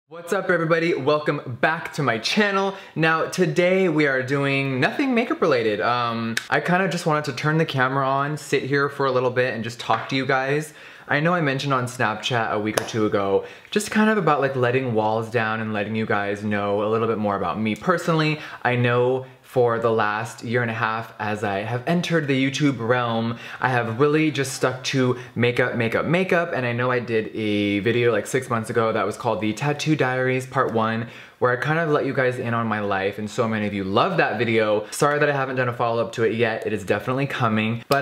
What's up everybody? Welcome back to my channel. Now today we are doing nothing makeup related. I kind of just wanted to turn the camera on, sit here for a little bit and just talk to you guys. I know I mentioned on Snapchat a week or two ago, just kind of about like letting walls down and letting you guys know a little bit more about me personally. I know for the last year and a half as I have entered the YouTube realm, I have really just stuck to makeup, and I know I did a video like 6 months ago that was called the Tattoo Diaries Part 1, where I kind of let you guys in on my life, and so many of you loved that video. Sorry that I haven't done a follow-up to it yet. It is definitely coming. But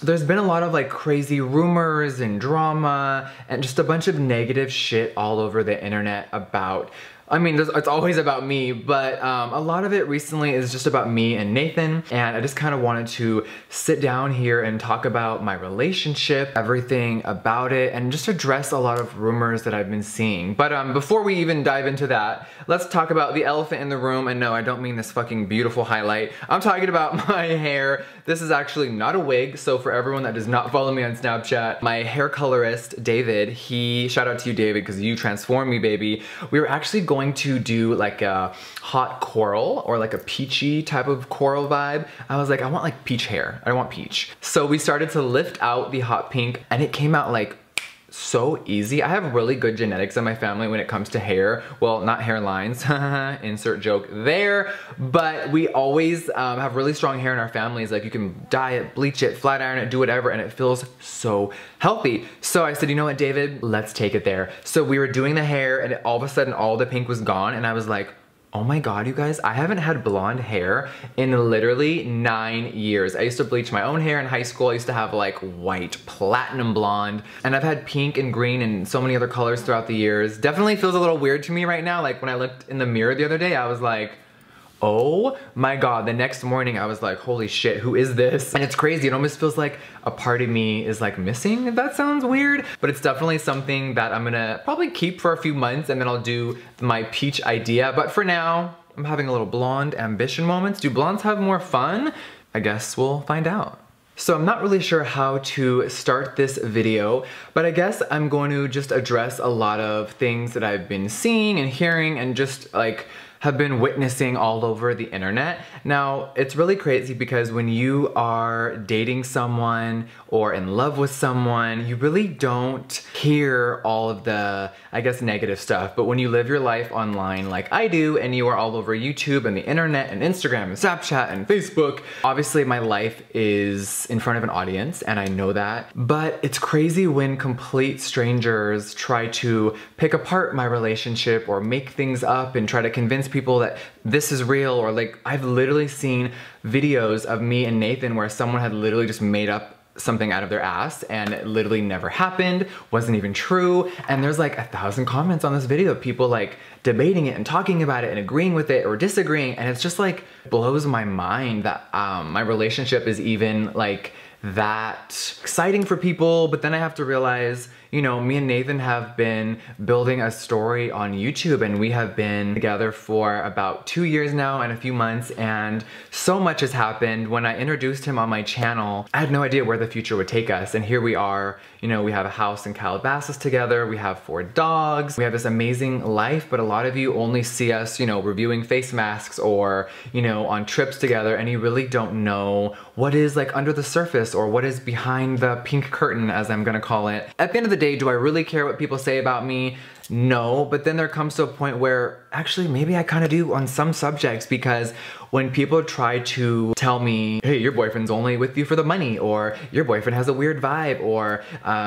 there's been a lot of like crazy rumors and drama and just a bunch of negative shit all over the internet about, I mean, it's always about me, but a lot of it recently is just about me and Nathan, and I just kind of wanted to sit down here and talk about my relationship, everything about it, and just address a lot of rumors that I've been seeing. But before we even dive into that, let's talk about the elephant in the room, and no, I don't mean this fucking beautiful highlight. I'm talking about my hair. This is actually not a wig, so for everyone that does not follow me on Snapchat, my hair colorist, David, shout out to you, David, because you transformed me, baby. We were actually going to do like a hot coral or like a peachy type of coral vibe. I was like, I want like peach hair. I want peach. So we started to lift out the hot pink and it came out like so easy. I have really good genetics in my family when it comes to hair. Well, not hairlines, insert joke there, but we always have really strong hair in our families. Like you can dye it, bleach it, flat iron it, do whatever, and it feels so healthy. So I said, you know what, David, let's take it there. So we were doing the hair and all of a sudden all the pink was gone and I was like, oh my god, you guys, I haven't had blonde hair in literally 9 years. I used to bleach my own hair in high school. I used to have like white, platinum blonde, and I've had pink and green and so many other colors throughout the years. Definitely feels a little weird to me right now. Like when I looked in the mirror the other day, I was like, oh my god. The next morning I was like, holy shit, who is this? And it's crazy, it almost feels like a part of me is like missing, if that sounds weird. But it's definitely something that I'm gonna probably keep for a few months and then I'll do my peach idea. But for now, I'm having a little blonde ambition moments. Do blondes have more fun? I guess we'll find out. So I'm not really sure how to start this video, but I guess I'm going to just address a lot of things that I've been seeing and hearing and just like have been witnessing all over the internet. Now, it's really crazy because when you are dating someone or in love with someone, you really don't hear all of the, I guess, negative stuff. But when you live your life online like I do, and you are all over YouTube and the internet and Instagram and Snapchat and Facebook, obviously my life is in front of an audience and I know that. But it's crazy when complete strangers try to pick apart my relationship or make things up and try to convince people that this is real, or like I've literally seen videos of me and Nathan where someone had literally just made up something out of their ass and it literally never happened, wasn't even true, and there's like 1,000 comments on this video of people like debating it and talking about it and agreeing with it or disagreeing, and it's just like blows my mind that my relationship is even like that exciting for people. But then I have to realize, you know, me and Nathan have been building a story on YouTube and we have been together for about 2 years now and a few months, and so much has happened. When I introduced him on my channel, I had no idea where the future would take us, and here we are. You know, we have a house in Calabasas together, we have 4 dogs, we have this amazing life, but a lot of you only see us, you know, reviewing face masks or, you know, on trips together, and you really don't know what is like under the surface or what is behind the pink curtain, as I'm gonna call it. At the end of the day, do I really care what people say about me? No, but then there comes to a point where actually maybe I kind of do on some subjects, because when people try to tell me, hey, your boyfriend's only with you for the money, or your boyfriend has a weird vibe, or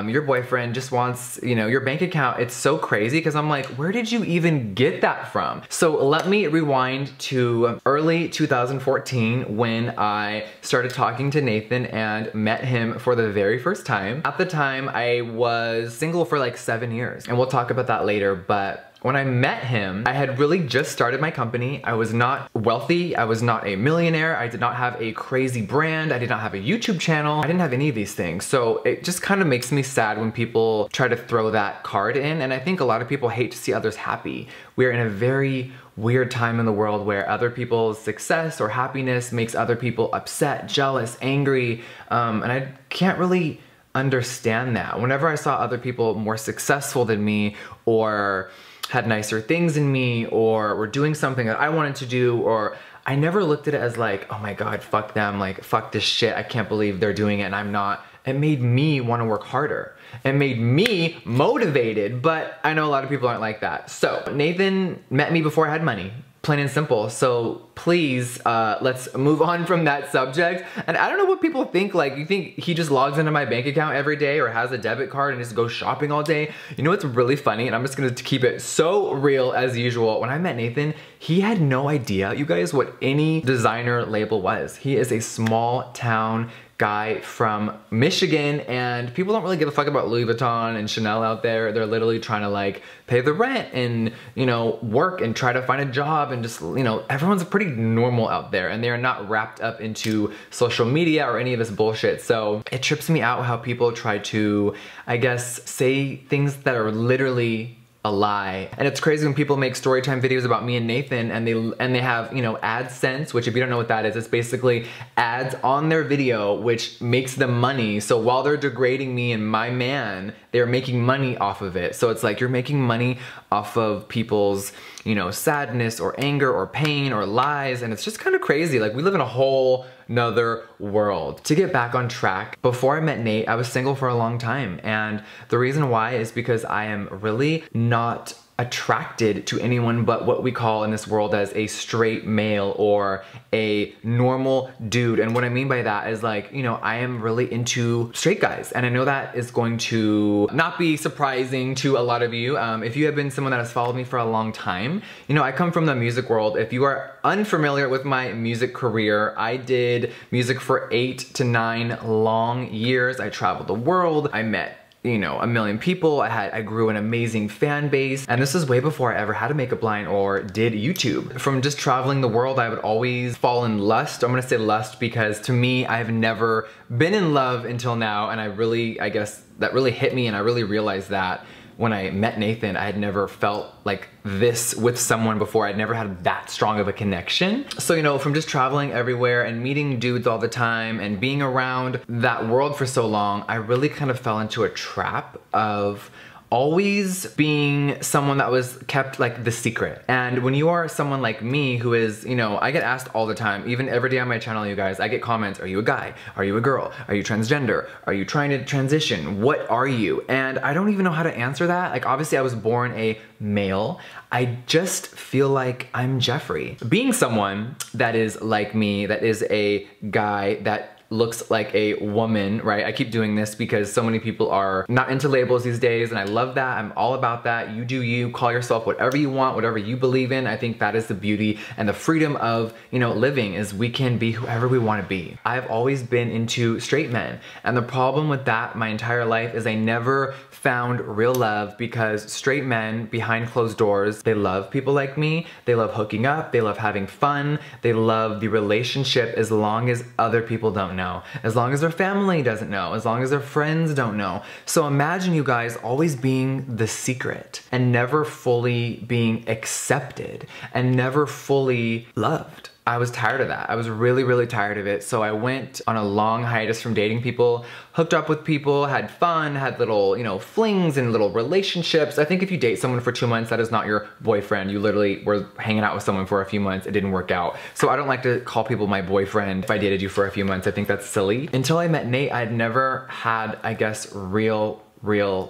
your boyfriend just wants, you know, your bank account, it's so crazy because I'm like, where did you even get that from? So let me rewind to early 2014 when I started talking to Nathan and met him for the very first time. At the time, I was single for like 7 years, and we'll talk about that later, but when I met him, I had really just started my company. I was not wealthy, I was not a millionaire, I did not have a crazy brand, I did not have a YouTube channel, I didn't have any of these things. So it just kind of makes me sad when people try to throw that card in, and I think a lot of people hate to see others happy. We're in a very weird time in the world where other people's success or happiness makes other people upset, jealous, angry, and I can't really understand that. Whenever I saw other people more successful than me, or had nicer things in me or were doing something that I wanted to do, or I never looked at it as like, oh my God, fuck them, like fuck this shit, I can't believe they're doing it and I'm not. It made me want to work harder. It made me motivated, but I know a lot of people aren't like that. So Nathan met me before I had money. Plain and simple. So please, let's move on from that subject. And I don't know what people think. Like, you think he just logs into my bank account every day or has a debit card and just goes shopping all day? You know what's really funny? And I'm just gonna keep it so real as usual. When I met Nathan, he had no idea, you guys, what any designer label was. He is a small town guy from Michigan, and people don't really give a fuck about Louis Vuitton and Chanel out there. They're literally trying to like pay the rent and, you know, work and try to find a job and just, you know, everyone's pretty normal out there and they are not wrapped up into social media or any of this bullshit. So it trips me out how people try to, I guess, say things that are literally a lie. And it's crazy when people make storytime videos about me and Nathan and they have, you know, AdSense, which if you don't know what that is, it's basically ads on their video which makes them money. So while they're degrading me and my man, they're making money off of it. So it's like you're making money off of people's, you know, sadness or anger or pain or lies, and it's just kind of crazy. Like, we live in a whole nother world. To get back on track, before I met Nate, I was single for a long time, and the reason why is because I am really not attracted to anyone but what we call in this world as a straight male or a normal dude. And what I mean by that is, like, you know, I am really into straight guys, and I know that is going to not be surprising to a lot of you. If you have been someone that has followed me for a long time, you know, I come from the music world. If you are unfamiliar with my music career, I did music for 8 to 9 long years. I traveled the world. I met, you know, a million people. I grew an amazing fan base, and this is way before I ever had a makeup line or did YouTube. From just traveling the world, I would always fall in lust. I'm gonna say lust because to me, I've never been in love until now, and I guess that really hit me, and I really realized that when I met Nathan, I had never felt like this with someone before. I'd never had that strong of a connection. So, you know, from just traveling everywhere and meeting dudes all the time and being around that world for so long, I really kind of fell into a trap of always being someone that was kept like the secret. And when you are someone like me who is, you know, I get asked all the time, even every day on my channel, you guys, I get comments, are you a guy? Are you a girl? Are you transgender? Are you trying to transition? What are you? And I don't even know how to answer that. Like, obviously I was born a male. I just feel like I'm Jeffrey. Being someone that is like me, that is a guy that looks like a woman, right? I keep doing this because so many people are not into labels these days, and I love that. I'm all about that. You do you, call yourself whatever you want, whatever you believe in. I think that is the beauty and the freedom of, you know, living, is we can be whoever we want to be. I've always been into straight men, and the problem with that my entire life is I never found real love, because straight men behind closed doors, they love people like me, they love hooking up, they love having fun, they love the relationship as long as other people don't know, as long as their family doesn't know, as long as their friends don't know. So imagine you guys always being the secret and never fully being accepted and never fully loved. I was tired of that. I was really, really tired of it. So I went on a long hiatus from dating people, hooked up with people, had fun, had little, you know, flings and little relationships. I think if you date someone for 2 months, that is not your boyfriend. You literally were hanging out with someone for a few months. It didn't work out. So I don't like to call people my boyfriend if I dated you for a few months. I think that's silly. Until I met Nate, I'd never had, I guess, real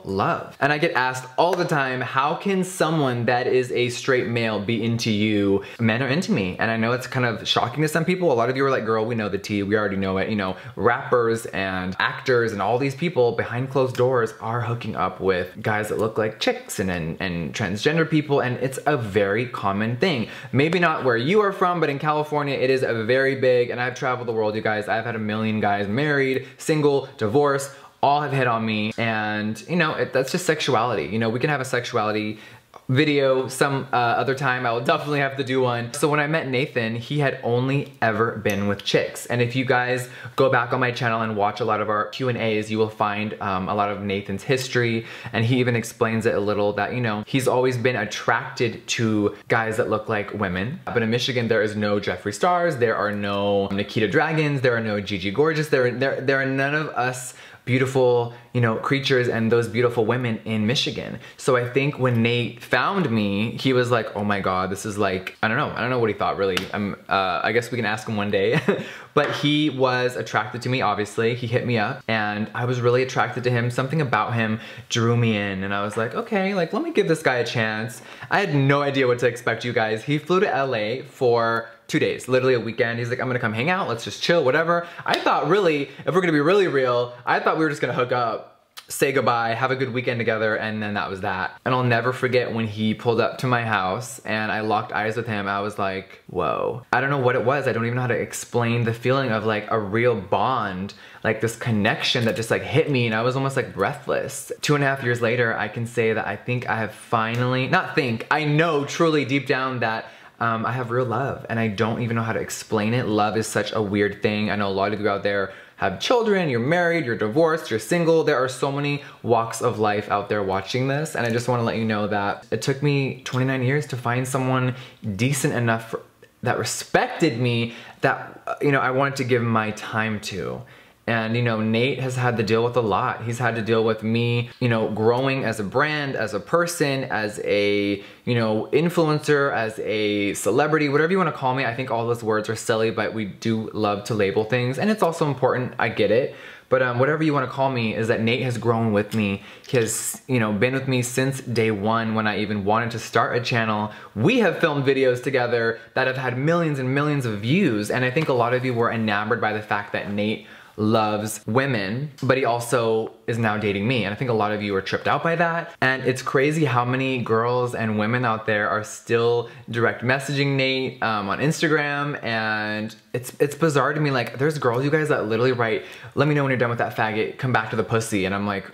love. And I get asked all the time, how can someone that is a straight male be into you? Men are into me. And I know it's kind of shocking to some people. A lot of you are like, girl, we know the tea. We already know it. You know, rappers and actors and all these people behind closed doors are hooking up with guys that look like chicks and transgender people. And it's a very common thing. Maybe not where you are from, but in California, it is a very big, and I've traveled the world, you guys. I've had a million guys married, single, divorced, all have hit on me, and you know, that's just sexuality. You know, we can have a sexuality video some other time. I will definitely have to do one. So when I met Nathan, he had only ever been with chicks. And if you guys go back on my channel and watch a lot of our Q&As, you will find a lot of Nathan's history, and he even explains it a little that, you know, he's always been attracted to guys that look like women. But in Michigan, there is no Jeffree Stars, there are no Nikita Dragons, there are no Gigi Gorgeous, there are none of us beautiful, you know, creatures and those beautiful women in Michigan. So I think when Nate found me, he was like, oh my God, this is like, I don't know what he thought really. I guess we can ask him one day. But he was attracted to me, obviously. He hit me up and I was really attracted to him. Something about him drew me in and I was like, okay, like let me give this guy a chance. I had no idea what to expect, you guys. He flew to LA for 2 days, literally a weekend. He's like, I'm gonna come hang out, let's just chill, whatever. I thought really, if we're gonna be really real, I thought we were just gonna hook up, say goodbye, have a good weekend together, and then that was that. And I'll never forget when he pulled up to my house and I locked eyes with him. I was like, whoa. I don't know what it was. I don't even know how to explain the feeling of like a real bond, like this connection that just like hit me and I was almost like breathless. 2.5 years later, I can say that I think I have finally, I know truly deep down that I have real love and I don't even know how to explain it. Love is such a weird thing. I know a lot of you out there have children, you're married, you're divorced, you're single. There are so many walks of life out there watching this. And I just wanna let you know that it took me 29 years to find someone decent enough that respected me, that, you know, I wanted to give my time to. And, you know, Nate has had to deal with a lot. He's had to deal with me, you know, growing as a brand, as a person, as a, you know, influencer, as a celebrity, whatever you want to call me. I think all those words are silly, but we do love to label things. And it's also important, I get it. But whatever you want to call me is that Nate has grown with me. He has, you know, been with me since day one when I even wanted to start a channel. We have filmed videos together that have had millions and millions of views. And I think a lot of you were enamored by the fact that Nate loves women, but he also is now dating me. And I think a lot of you are tripped out by that. And it's crazy how many girls and women out there are still direct messaging Nate on Instagram. And it's bizarre to me. Like, there's girls, you guys, that literally write, let me know when you're done with that faggot, come back to the pussy. And I'm like,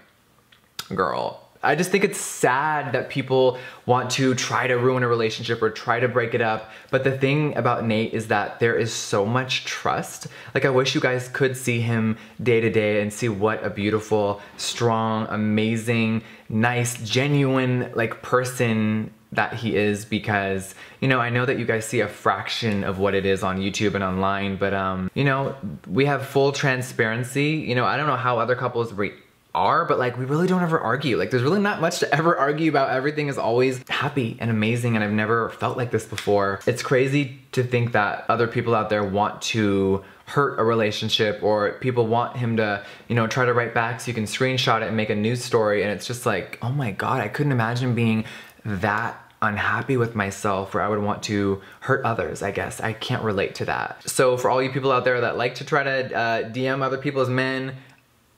girl. I just think it's sad that people want to try to ruin a relationship or try to break it up. But the thing about Nate is that there is so much trust. Like, I wish you guys could see him day to day and see what a beautiful, strong, amazing, nice, genuine, like, person that he is, because, you know, I know that you guys see a fraction of what it is on YouTube and online, but, you know, we have full transparency. You know, I don't know how other couples are, but like, we really don't ever argue. Like, there's really not much to ever argue about. Everything is always happy and amazing, and I've never felt like this before. It's crazy to think that other people out there want to hurt a relationship, or people want him to, you know, try to write back so you can screenshot it and make a news story, and it's just like, oh my God, I couldn't imagine being that unhappy with myself where I would want to hurt others, I guess. I can't relate to that. So for all you people out there that like to try to DM other people as men,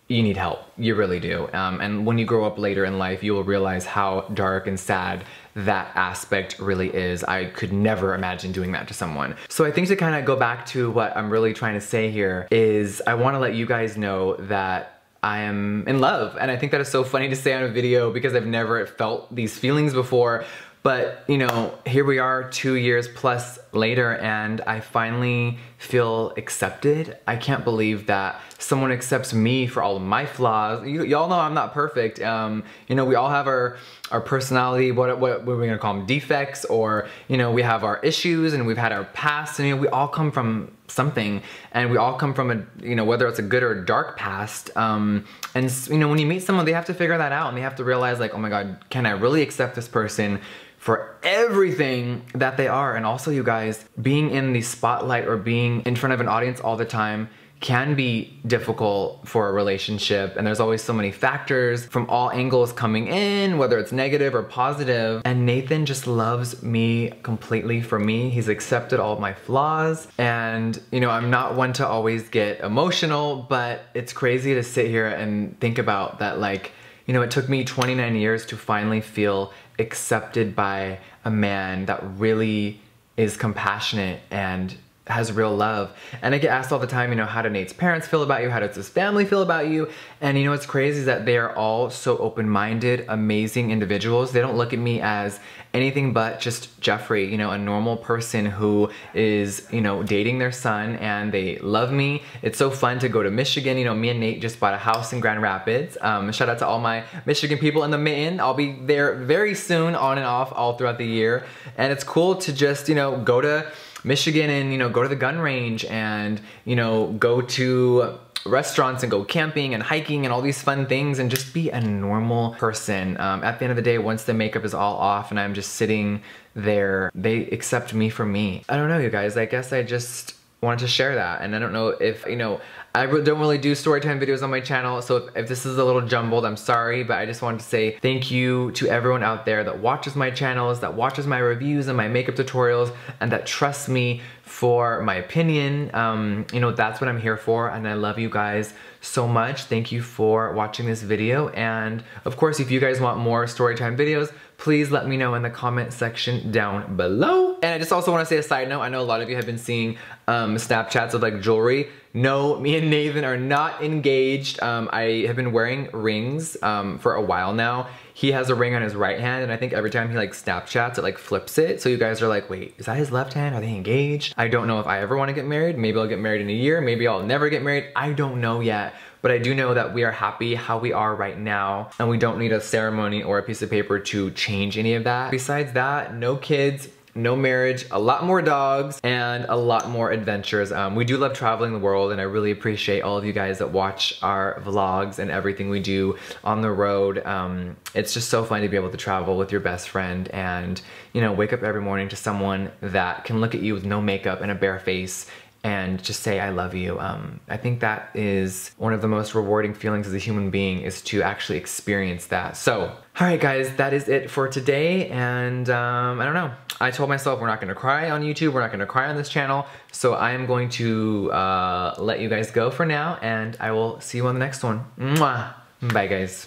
you need help, you really do. And when you grow up later in life, you will realize how dark and sad that aspect really is. I could never imagine doing that to someone. So I think to kind of go back to what I'm really trying to say here is I want to let you guys know that I am in love. And I think that is so funny to say on a video because I've never felt these feelings before. But, you know, here we are 2 years plus later and I finally feel accepted. I can't believe that someone accepts me for all of my flaws. Y'all know I'm not perfect. You know, we all have our personality, what are we gonna call them, defects, or, you know, we have our issues and we've had our past, and, you know, we all come from something, and we all come from a, you know, whether it's a good or a dark past. And, you know, when you meet someone, they have to figure that out, and they have to realize, like, oh my God, can I really accept this person for everything that they are? And also, you guys, being in the spotlight or being in front of an audience all the time can be difficult for a relationship, and there's always so many factors from all angles coming in, whether it's negative or positive. And Nathan just loves me completely for me. He's accepted all of my flaws, and, you know, I'm not one to always get emotional, but it's crazy to sit here and think about that. Like, you know, it took me 29 years to finally feel accepted by a man that really is compassionate and has real love. And I get asked all the time, you know, how do Nate's parents feel about you? How does his family feel about you? And, you know, what's crazy is that they are all so open-minded, amazing individuals. They don't look at me as anything but just Jeffrey, you know, a normal person who is, you know, dating their son, and they love me. It's so fun to go to Michigan. You know, me and Nate just bought a house in Grand Rapids. Shout out to all my Michigan people in the Mitten. I'll be there very soon, on and off, all throughout the year. And it's cool to just, you know, go to Michigan and, you know, go to the gun range and, you know, go to restaurants and go camping and hiking and all these fun things and just be a normal person. At the end of the day, once the makeup is all off and I'm just sitting there, they accept me for me. I don't know, you guys, I guess I just wanted to share that. And I don't know if, you know, I don't really do storytime videos on my channel, so if this is a little jumbled, I'm sorry, but I just wanted to say thank you to everyone out there that watches my channels, that watches my reviews and my makeup tutorials, and that trusts me for my opinion. You know, that's what I'm here for, and I love you guys so much. Thank you for watching this video, and of course, if you guys want more storytime videos, please let me know in the comment section down below. And I just also want to say a side note, I know a lot of you have been seeing Snapchats of like jewelry. No, me and Nathan are not engaged. I have been wearing rings for a while now. He has a ring on his right hand, and I think every time he like Snapchats, it like flips it. So you guys are like, wait, is that his left hand? Are they engaged? I don't know if I ever want to get married. Maybe I'll get married in a year. Maybe I'll never get married. I don't know yet. But I do know that we are happy how we are right now, and we don't need a ceremony or a piece of paper to change any of that. Besides that, no kids, no marriage, a lot more dogs, and a lot more adventures. We do love traveling the world, and I really appreciate all of you guys that watch our vlogs and everything we do on the road. It's just so fun to be able to travel with your best friend and, you know, wake up every morning to someone that can look at you with no makeup and a bare face and just say, I love you. I think that is one of the most rewarding feelings as a human being, is to actually experience that. So, all right guys, that is it for today. And I don't know, I told myself we're not gonna cry on YouTube, we're not gonna cry on this channel. So I am going to let you guys go for now, and I will see you on the next one. Mwah. Bye guys.